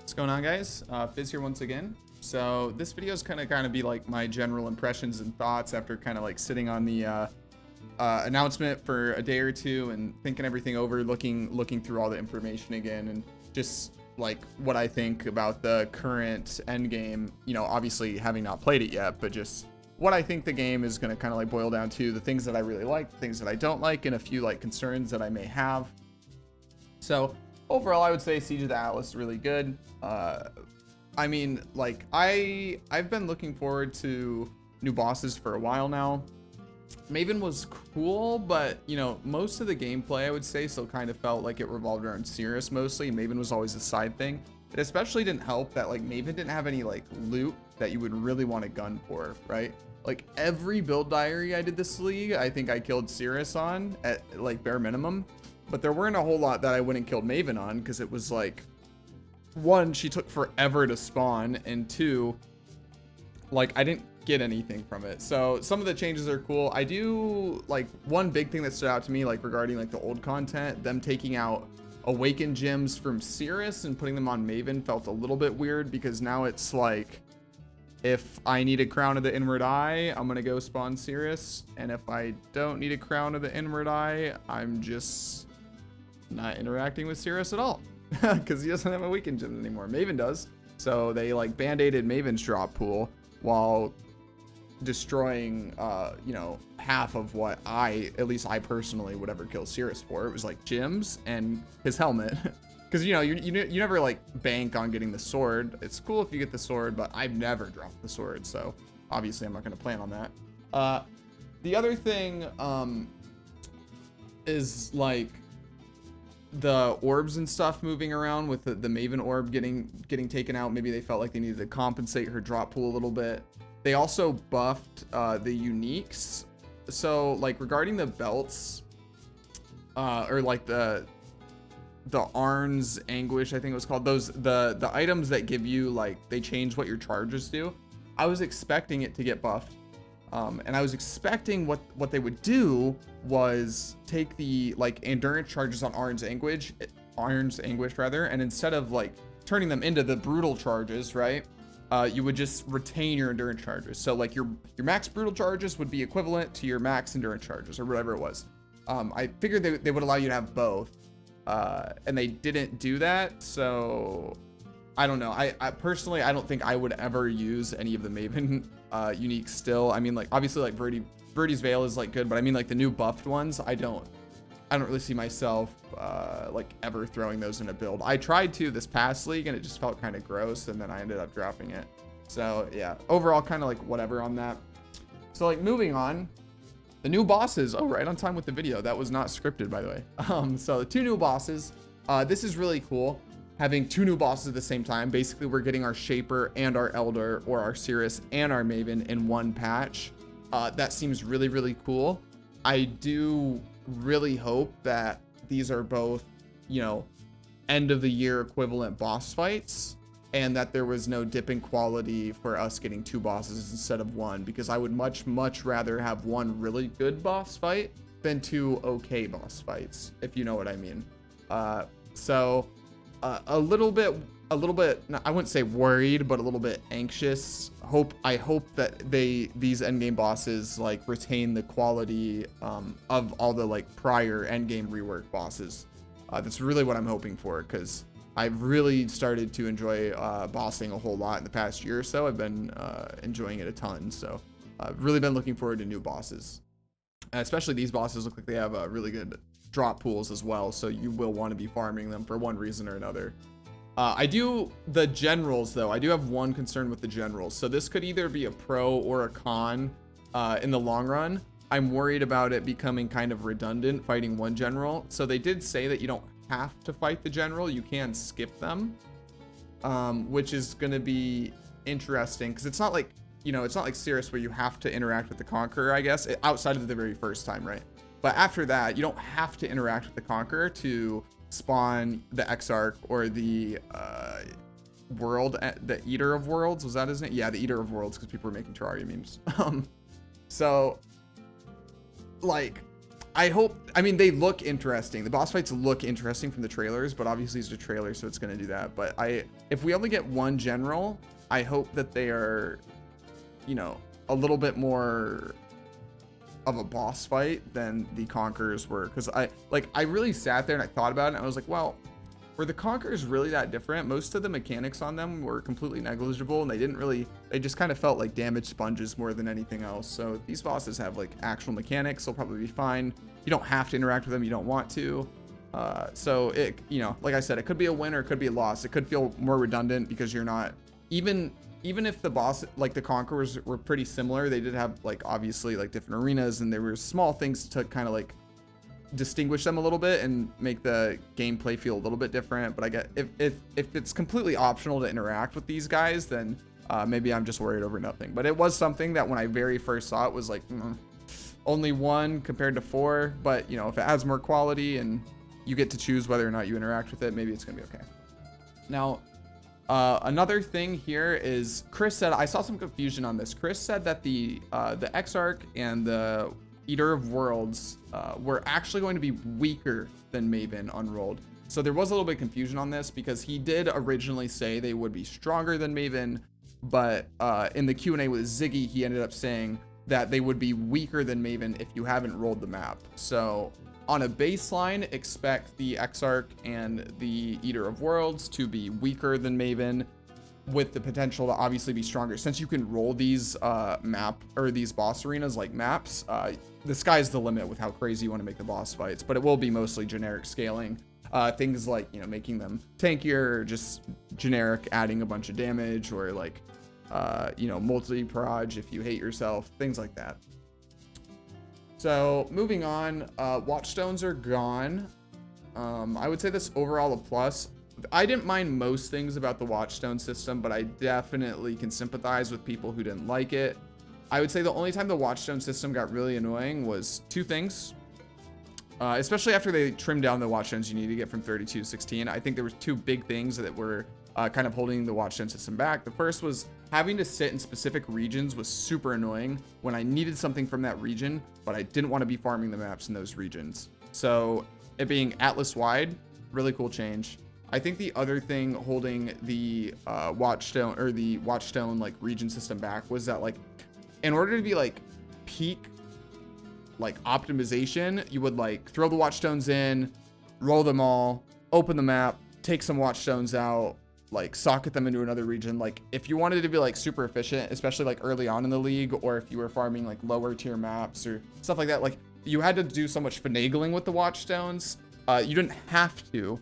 What's going on, guys? Fizz here once again. So this video is kind of be like my general impressions and thoughts after kind of like sitting on the announcement for a day or two and thinking everything over, looking through all the information again, and just like what I think about the current end game. You know, obviously having not played it yet, but just what I think the game is going to kind of like boil down to, the things that I really like, the things that I don't like, and a few like concerns that I may have. So overall, I would say Siege of the Atlas is really good. I mean, like I've been looking forward to new bosses for a while now. Maven was cool, but you know, most of the gameplay I would say still kind of felt like it revolved around Cirrus mostly. Maven was always a side thing. It especially didn't help that like Maven didn't have any like loot that you would really want to gun for, right? Like every build diary I did this league, I think I killed Cirrus on at like bare minimum. But there weren't a whole lot that I wouldn't kill Maven on, because it was like, one, she took forever to spawn, and two, like I didn't get anything from it. So some of the changes are cool. I do like one big thing that stood out to me, like regarding like the old content, them taking out awakened gems from Cirrus and putting them on Maven felt a little bit weird, because now it's like, if I need a crown of the inward eye, I'm gonna go spawn Cirrus, and if I don't need a crown of the inward eye, I'm just not interacting with Cirrus at all, because he doesn't have awakened gems anymore. Maven does. So they like band-aided Maven's drop pool while destroying you know, half of what at least I personally would ever kill Cirrus for. It was like gems and his helmet. Because you know, you never like bank on getting the sword. It's cool if you get the sword, but I've never dropped the sword, so obviously I'm not going to plan on that. The other thing is like the orbs and stuff moving around, with the Maven orb getting taken out. Maybe they felt like they needed to compensate her drop pool a little bit. They also buffed the uniques. So like regarding the belts, or like the Arn's Anguish, I think it was called, those the items that give you like, they change what your charges do. I was expecting it to get buffed, and I was expecting what they would do was take the like endurance charges on Arn's Anguish rather, and instead of like turning them into the brutal charges, right, you would just retain your endurance charges. So like your max brutal charges would be equivalent to your max endurance charges, or whatever it was. I figured they would allow you to have both. And they didn't do that, so I don't know. I personally, I don't think I would ever use any of the Maven uniques still. I mean, like obviously like Birdie's Veil is like good, but I mean like the new buffed ones, I don't really see myself like ever throwing those in a build. I tried to this past league and it just felt kind of gross, and then I ended up dropping it. So yeah, overall kind of like whatever on that. So like moving on, the new bosses. Oh, right on time with the video. That was not scripted, by the way. So the two new bosses. This is really cool, having two new bosses at the same time. Basically, we're getting our Shaper and our Elder, or our Cirrus and our Maven in one patch. That seems really, really cool. I do really hope that these are both, you know, end of the year equivalent boss fights, and that there was no dip in quality for us getting two bosses instead of one, because I would much rather have one really good boss fight than two okay boss fights, if you know what I mean. So a little bit, I wouldn't say worried, but a little bit anxious. I hope that these endgame bosses like retain the quality of all the like prior endgame rework bosses. That's really what I'm hoping for, because I've really started to enjoy bossing a whole lot in the past year or so. I've been enjoying it a ton, so I've really been looking forward to new bosses. Especially these bosses look like they have really good drop pools as well, so you will want to be farming them for one reason or another. The generals though, I do have one concern with the generals. So this could either be a pro or a con in the long run. I'm worried about it becoming kind of redundant fighting one general. So they did say that you don't have to fight the general, you can skip them, which is going to be interesting, because it's not like, you know, it's not like Cirrus where you have to interact with the Conqueror, I guess, outside of the very first time, right? But after that, you don't have to interact with the Conqueror to spawn the Exarch or the the Eater of Worlds. Was that his name? Yeah, the Eater of Worlds, because people were making Terraria memes. So like I hope, I mean, they look interesting. The boss fights look interesting from the trailers, but obviously it's a trailer, so it's going to do that. But if we only get one general, I hope that they are, you know, a little bit more of a boss fight than the Conquerors were. Because I really sat there and I thought about it, and I was like, well, were the Conquerors really that different? Most of the mechanics on them were completely negligible, and they just kind of felt like damage sponges more than anything else. So these bosses have like actual mechanics, they'll probably be fine. You don't have to interact with them, you don't want to. So it, you know, like I said, it could be a win or it could be a loss. It could feel more redundant because you're not, even if the boss, like the Conquerors were pretty similar, they did have like obviously like different arenas, and there were small things to kind of like distinguish them a little bit and make the gameplay feel a little bit different. But I get, if it's completely optional to interact with these guys, then maybe I'm just worried over nothing. But it was something that when I very first saw it was like, only one compared to 4. But you know, if it has more quality and you get to choose whether or not you interact with it, maybe it's gonna be okay. Now another thing here is, Chris said, I saw some confusion on this. Chris said that the Exarch and the Eater of Worlds were actually going to be weaker than Maven unrolled. So there was a little bit of confusion on this, because he did originally say they would be stronger than Maven, but in the Q&A with Ziggy, he ended up saying that they would be weaker than Maven if you haven't rolled the map. So on a baseline, expect the Exarch and the Eater of Worlds to be weaker than Maven, with the potential to obviously be stronger. Since you can roll these these boss arenas like maps, the sky's the limit with how crazy you want to make the boss fights, but it will be mostly generic scaling. Things like, you know, making them tankier, or just generic adding a bunch of damage, or like, you know, multi-proj if you hate yourself, things like that. So moving on, Watchstones are gone. I would say this overall a plus. I didn't mind most things about the Watchstone system, but I definitely can sympathize with people who didn't like it. I would say the only time the Watchstone system got really annoying was 2 things. Especially after they trimmed down the Watchstones you need to get from 32 to 16. I think there was 2 big things that were kind of holding the Watchstone system back. The first was having to sit in specific regions was super annoying when I needed something from that region, but I didn't want to be farming the maps in those regions. So it being Atlas-wide, really cool change. I think the other thing holding the Watchstone like region system back was that, like, in order to be like peak like optimization, you would like throw the Watchstones in, roll them all, open the map, take some Watchstones out, like socket them into another region. Like if you wanted to be like super efficient, especially like early on in the league, or if you were farming like lower tier maps or stuff like that, like you had to do so much finagling with the Watchstones. You didn't have to,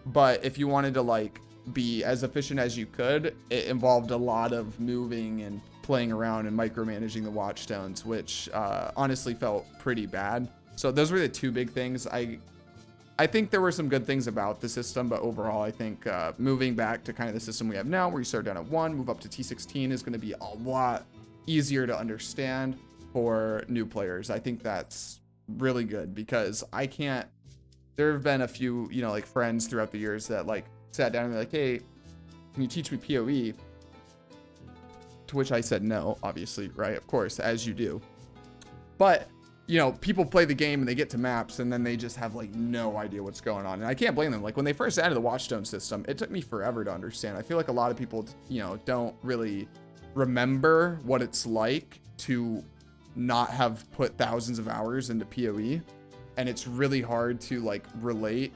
but if you wanted to like be as efficient as you could, it involved a lot of moving and playing around and micromanaging the Watchstones, which honestly felt pretty bad. So those were the 2 big things. I think there were some good things about the system, but overall I think moving back to kind of the system we have now, where you start down at 1, move up to T16, is going to be a lot easier to understand for new players. I think that's really good, because there have been a few, you know, like friends throughout the years that like sat down and they're like, hey, can you teach me PoE? To which I said no, obviously, right? Of course, as you do. But, you know, people play the game and they get to maps and then they just have like no idea what's going on. And I can't blame them. Like when they first added the Watchstone system, it took me forever to understand. I feel like a lot of people, you know, don't really remember what it's like to not have put thousands of hours into PoE. And it's really hard to like relate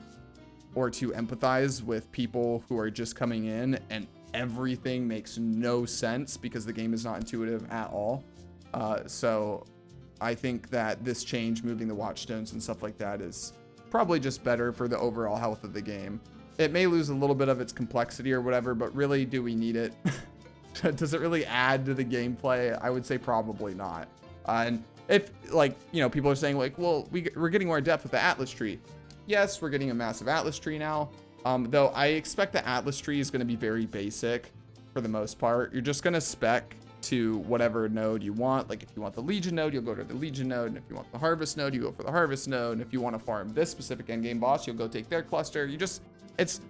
or to empathize with people who are just coming in and everything makes no sense because the game is not intuitive at all. So I think that this change, moving the Watchstones and stuff like that, is probably just better for the overall health of the game. It may lose a little bit of its complexity or whatever, but really, do we need it? Does it really add to the gameplay? I would say probably not. And if, like, you know, people are saying like, well, we're getting more depth with the Atlas tree. Yes, we're getting a massive Atlas tree now. Though I expect the Atlas tree is going to be very basic for the most part. You're just going to spec to whatever node you want. Like if you want the Legion node, you'll go to the Legion node. And if you want the Harvest node, you go for the Harvest node. And if you want to farm this specific endgame boss, you'll go take their cluster.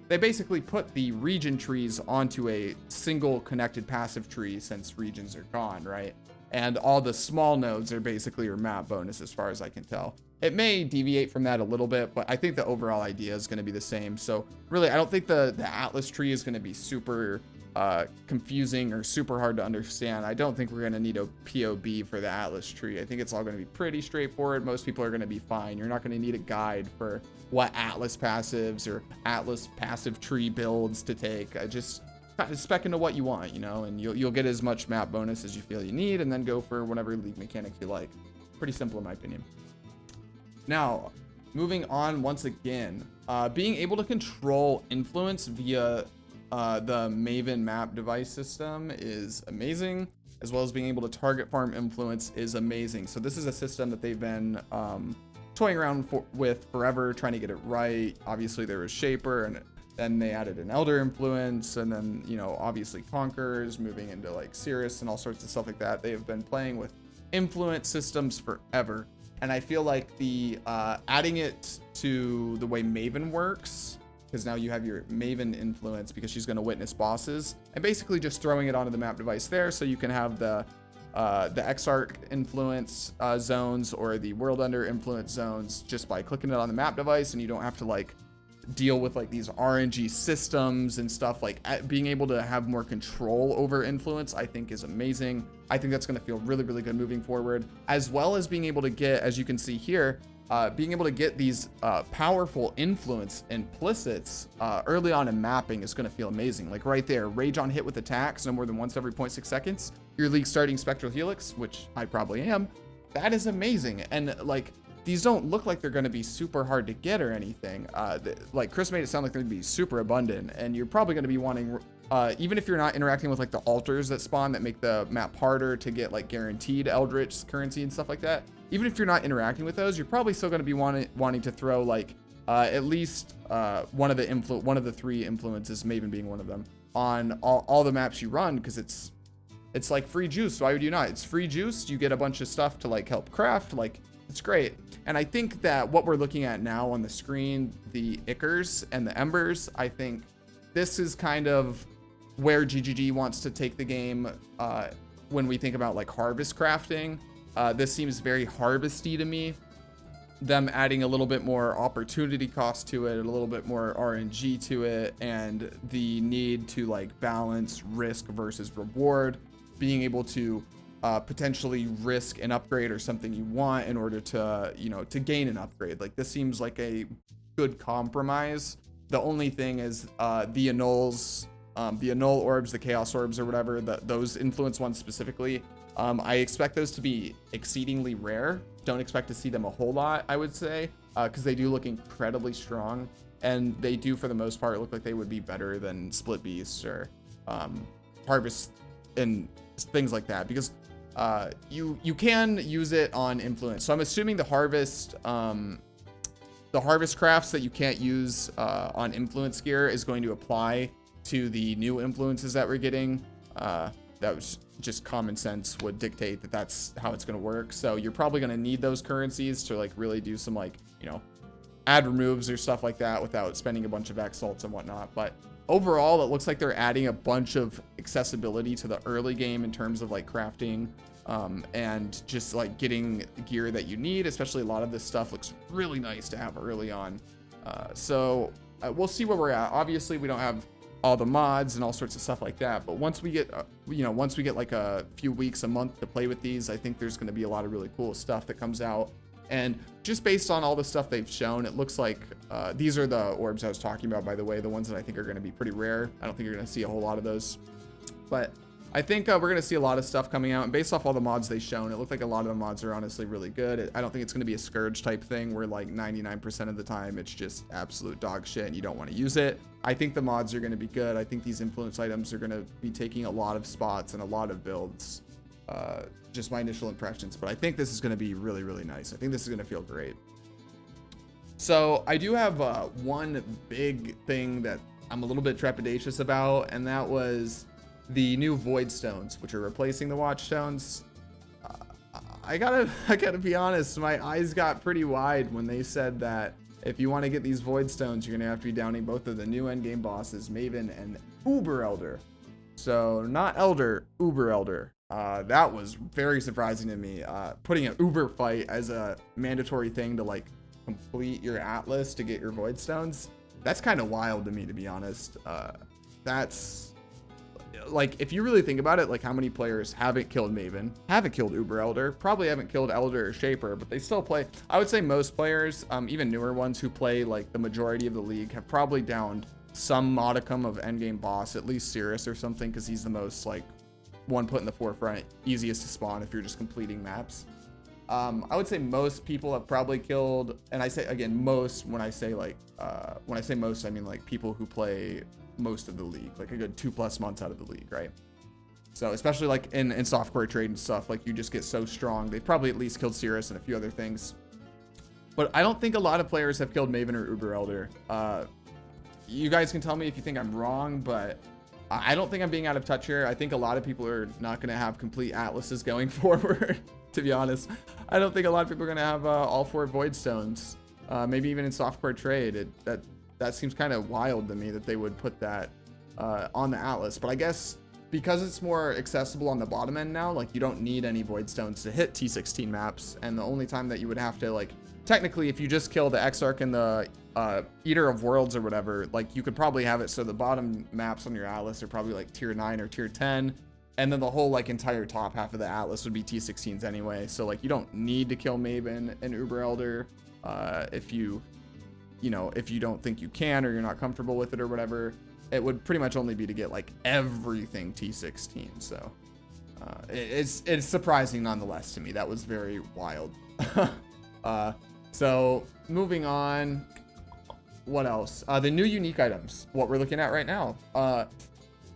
They basically put the region trees onto a single connected passive tree since regions are gone, right? and all the small nodes are basically your map bonus as far as I can tell. It may deviate from that a little bit, but I think the overall idea is going to be the same. So really, I don't think the Atlas tree is going to be super confusing or super hard to understand. I don't think we're going to need a POB for the Atlas tree. I think it's all going to be pretty straightforward. Most people are going to be fine. You're not going to need a guide for what Atlas passives or Atlas passive tree builds to take. Just kind of spec into what you want, you know, and you'll get as much map bonus as you feel you need, and then go for whatever league mechanics you like. Pretty simple in my opinion. Now, moving on once again, being able to control influence via the Maven map device system is amazing, as well as being able to target farm influence is amazing. So this is a system that they've been toying around with forever, trying to get it right. Obviously there was Shaper, and then they added an Elder influence, and then, you know, obviously Conquerors, moving into like Cirrus and all sorts of stuff like that. They have been playing with influence systems forever. And I feel like the adding it to the way Maven works, because now you have your Maven influence because she's going to witness bosses, and basically just throwing it onto the map device there, so you can have the Exarch influence zones or the World Under influence zones just by clicking it on the map device, and you don't have to like deal with like these RNG systems and stuff. Like being able to have more control over influence, I think is amazing. I think that's going to feel really, really good moving forward, as well as being able to get, as you can see here, being able to get these powerful influence implicits early on in mapping is going to feel amazing. Like right there, rage on hit with attacks no more than once every 0.6 seconds. Your league starting Spectral Helix, which I probably am. That is amazing. And like, these don't look like they're going to be super hard to get or anything. Like Chris made it sound like they're going to be super abundant, and you're probably going to be wanting, even if you're not interacting with like the altars that spawn that make the map harder to get like guaranteed Eldritch currency and stuff like that. Even if you're not interacting with those, you're probably still going to be wanting to throw like at least one of the three influences, Maven being one of them, on all the maps you run, because it's like free juice. Why would you not? It's free juice. You get a bunch of stuff to like help craft. Like, it's great. And I think that what we're looking at now on the screen, the Ichors and the Embers, I think this is kind of where GGG wants to take the game when we think about like harvest crafting. This seems very harvesty to me. Them adding a little bit more opportunity cost to it, a little bit more RNG to it, and the need to like balance risk versus reward, being able to potentially risk an upgrade or something you want in order to, you know, to gain an upgrade. Like, this seems like a good compromise. The only thing is the annuls, the annul orbs, the chaos orbs or whatever, those influence ones specifically, I expect those to be exceedingly rare. Don't expect to see them a whole lot, I would say, because they do look incredibly strong, and they do for the most part look like they would be better than split beasts or harvest and things like that, because you can use it on influence. So I'm assuming the harvest crafts that you can't use on influence gear is going to apply to the new influences that we're getting. That was just common sense would dictate that that's how it's going to work. So you're probably going to need those currencies to like really do some like, you know, add removes or stuff like that without spending a bunch of exalts and whatnot. But overall, it looks like they're adding a bunch of accessibility to the early game in terms of like crafting and just like getting gear that you need. Especially a lot of this stuff looks really nice to have early on. So we'll see where we're at. Obviously, we don't have all the mods and all sorts of stuff like that, but once we get once we get like a few weeks, a month to play with these, I think there's going to be a lot of really cool stuff that comes out. And just based on all the stuff they've shown, it looks like these are the orbs I was talking about, by the way, the ones that I think are going to be pretty rare. I don't think you're going to see a whole lot of those, but I think we're going to see a lot of stuff coming out. And based off all the mods they've shown, it looked like a lot of the mods are honestly really good. I don't think it's going to be a Scourge type thing where like 99% of the time it's just absolute dog shit and you don't want to use it. I think the mods are going to be good. I think these influence items are going to be taking a lot of spots and a lot of builds. Just my initial impressions, but I think this is going to be really, really nice. I think this is going to feel great. So I do have one big thing that I'm a little bit trepidatious about, and that was the new Voidstones, which are replacing the Watchstones. I gotta be honest, my eyes got pretty wide when they said that if you want to get these Voidstones, you're gonna have to be downing both of the new endgame bosses, Maven and Uber Elder. So not Elder, Uber Elder. That was very surprising to me. Putting an Uber fight as a mandatory thing to like complete your Atlas to get your Void Stones, that's kind of wild to me, to be honest. That's like, if you really think about it, like how many players haven't killed Maven, haven't killed Uber Elder, probably haven't killed Elder or Shaper, but they still play. I would say most players, even newer ones who play like the majority of the league, have probably downed some modicum of endgame boss, at least Cirrus or something, because he's the most like one put in the forefront, easiest to spawn if you're just completing maps. I would say most people have probably killed, and I say again most when I say like when I say most, I mean like people who play most of the league, like a good 2+ months out of the league, right? So especially like in softcore trade and stuff, like you just get so strong. They've probably at least killed Cirrus and a few other things, but I don't think a lot of players have killed Maven or Uber Elder. You guys can tell me if you think I'm wrong, but I don't think I'm being out of touch here. I think a lot of people are not going to have complete Atlases going forward, to be honest. I don't think a lot of people are going to have all 4 Void Stones. Maybe even in softcore trade. That seems kind of wild to me that they would put that on the Atlas. But I guess because it's more accessible on the bottom end now, like you don't need any Void Stones to hit T16 maps. And the only time that you would have to, like, technically if you just kill the Exarch and the Eater of Worlds or whatever, like you could probably have it so the bottom maps on your Atlas are probably like tier 9 or tier 10, and then the whole like entire top half of the Atlas would be T16s anyway. So like you don't need to kill Maven and Uber Elder if you don't think you can, or you're not comfortable with it or whatever. It would pretty much only be to get like everything T16. So it's surprising nonetheless to me. That was very wild. So moving on. What else? The new unique items, what we're looking at right now.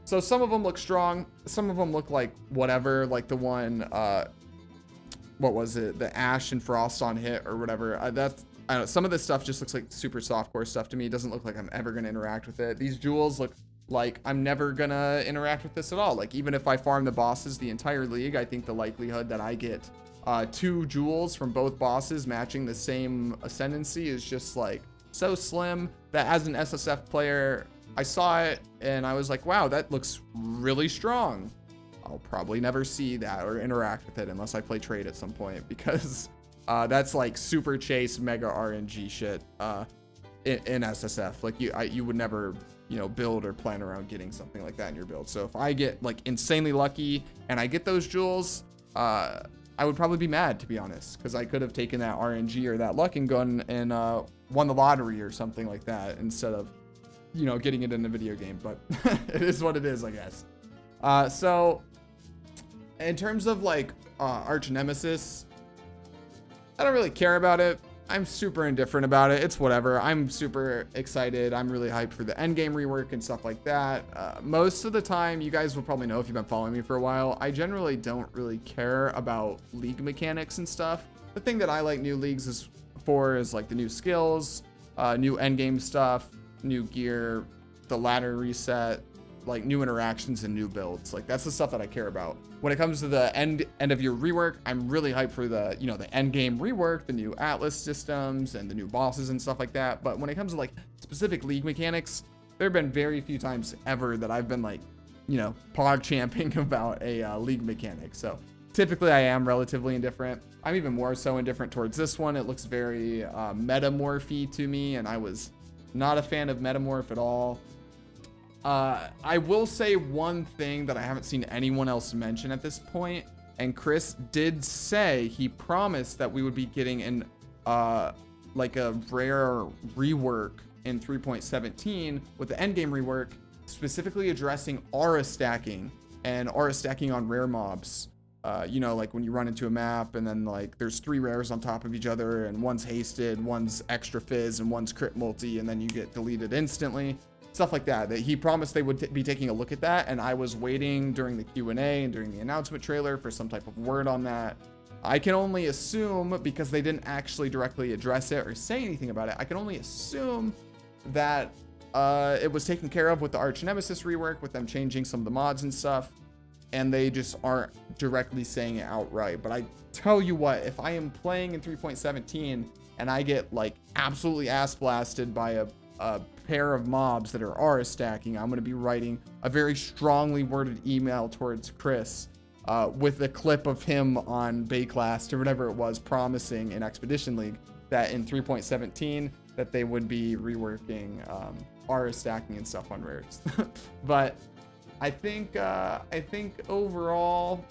So some of them look strong. Some of them look like whatever, like the one, what was it? The Ash and Frost on hit or whatever. I don't know. Some of this stuff just looks like super softcore stuff to me. It doesn't look like I'm ever going to interact with it. These jewels look like I'm never going to interact with this at all. Like even if I farm the bosses the entire league, I think the likelihood that I get 2 jewels from both bosses matching the same ascendancy is just like so slim that as an SSF player, I saw it and I was like, wow, that looks really strong. I'll probably never see that or interact with it unless I play trade at some point, because that's like super chase mega RNG shit in SSF. Like you would never, build or plan around getting something like that in your build. So if I get like insanely lucky and I get those jewels, I would probably be mad, to be honest, because I could have taken that RNG or that luck and gone and won the lottery or something like that instead of, getting it in a video game. But it is what it is, I guess. So in terms of like Arch Nemesis, I don't really care about it. I'm super indifferent about it. It's whatever. I'm super excited. I'm really hyped for the endgame rework and stuff like that. Most of the time, you guys will probably know if you've been following me for a while, I generally don't really care about league mechanics and stuff. The thing that I like new leagues is like the new skills, new endgame stuff, new gear, the ladder reset, like new interactions and new builds. Like that's the stuff that I care about. When it comes to the end of your rework, I'm really hyped for the, the end game rework, the new Atlas systems and the new bosses and stuff like that. But when it comes to like specific league mechanics, there have been very few times ever that I've been like, pod champing about a league mechanic. So typically I am relatively indifferent. I'm even more so indifferent towards this one. It looks very metamorphy to me, and I was not a fan of metamorph at all. I will say one thing that I haven't seen anyone else mention at this point, and Chris did say he promised that we would be getting an like a rare rework in 3.17 with the endgame rework, specifically addressing aura stacking and aura stacking on rare mobs. Like when you run into a map and then like there's 3 rares on top of each other and one's hasted, one's extra fizz, and one's crit multi, and then you get deleted instantly. Stuff like that he promised they would be taking a look at that, and I was waiting during the Q&A and during the announcement trailer for some type of word on that. I can only assume, because they didn't actually directly address it or say anything about it, I can only assume that it was taken care of with the Arch Nemesis rework, with them changing some of the mods and stuff, and they just aren't directly saying it outright. But I tell you what, if I am playing in 3.17 and I get like absolutely ass blasted by a pair of mobs that are aura stacking, I'm going to be writing a very strongly worded email towards Chris with a clip of him on Bayclast or whatever it was, promising in Expedition League that in 3.17 that they would be reworking aura stacking and stuff on rares. But I think overall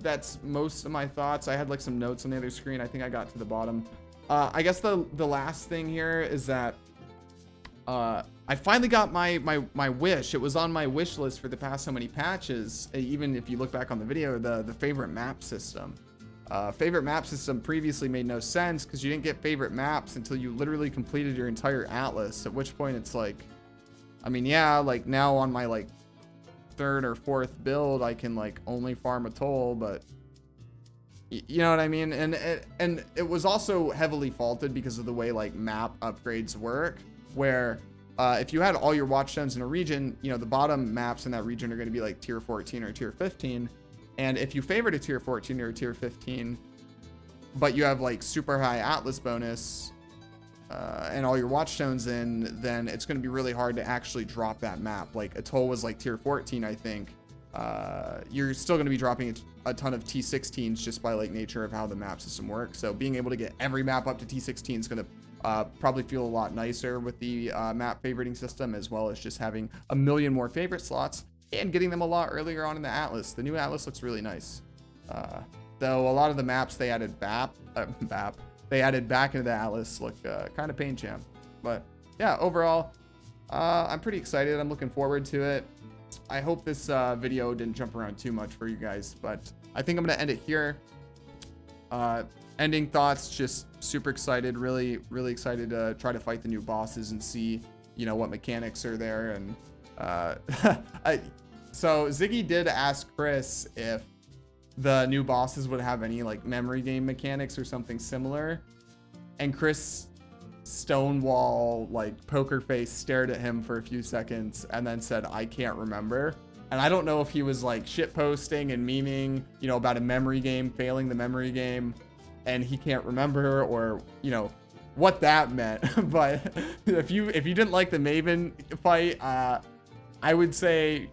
that's most of my thoughts. I had like some notes on the other screen. I think I got to the bottom. I guess the last thing here is that I finally got my wish. It was on my wish list for the past so many patches. Even if you look back on the video, the favorite map system. Favorite map system previously made no sense because you didn't get favorite maps until you literally completed your entire atlas, at which point it's like, I mean, yeah, like now on my like third or fourth build, I can like only farm a toll, but you know what I mean? And it was also heavily faulted because of the way like map upgrades work, where if you had all your Watchstones in a region, you know, the bottom maps in that region are going to be like tier 14 or tier 15. And if you favored a tier 14 or a tier 15, but you have like super high atlas bonus and all your Watchstones in, then it's going to be really hard to actually drop that map. Like Atoll was like tier 14, I think. You're still going to be dropping a ton of T16s just by like nature of how the map system works. So being able to get every map up to T16 is going to probably feel a lot nicer with the map favoriting system, as well as just having a million more favorite slots and getting them a lot earlier on in the atlas. The new atlas looks really nice. Though a lot of the maps they added they added back into the atlas look kind of pain champ. But yeah, overall, I'm pretty excited. I'm looking forward to it. I hope this video didn't jump around too much for you guys, but I think I'm gonna end it here. Ending thoughts, just super excited, really excited to try to fight the new bosses and see, you know, what mechanics are there. And so Ziggy did ask Chris if the new bosses would have any like memory game mechanics or something similar, and Chris Stonewall like poker face stared at him for a few seconds and then said, I can't remember. And I don't know if he was like shit posting and memeing, you know, about a memory game failing the memory game and he can't remember, or you know what that meant. But if you didn't like the Maven fight, I would say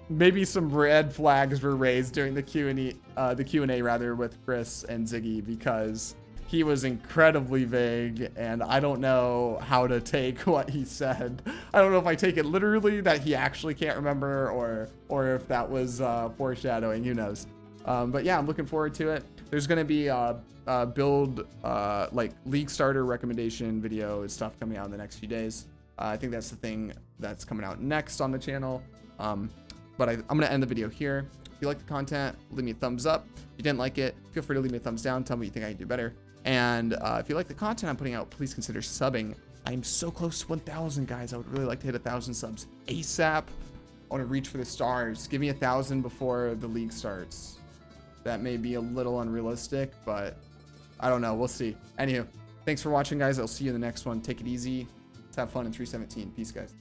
maybe some red flags were raised during the Q&A rather with Chris and Ziggy, because he was incredibly vague and I don't know how to take what he said. I don't know if I take it literally that he actually can't remember, or if that was foreshadowing, who knows. But yeah, I'm looking forward to it. There's going to be a build like league starter recommendation video and stuff coming out in the next few days. I think that's the thing that's coming out next on the channel. But I'm going to end the video here. If you like the content, leave me a thumbs up. If you didn't like it, feel free to leave me a thumbs down. Tell me what you think I can do better. And if you like the content I'm putting out, please consider subbing. I'm so close to 1,000, guys. I would really like to hit 1,000 subs ASAP. I want to reach for the stars. Give me 1,000 before the league starts. That may be a little unrealistic, but I don't know. We'll see. Anywho, thanks for watching, guys. I'll see you in the next one. Take it easy. Let's have fun in 317. Peace, guys.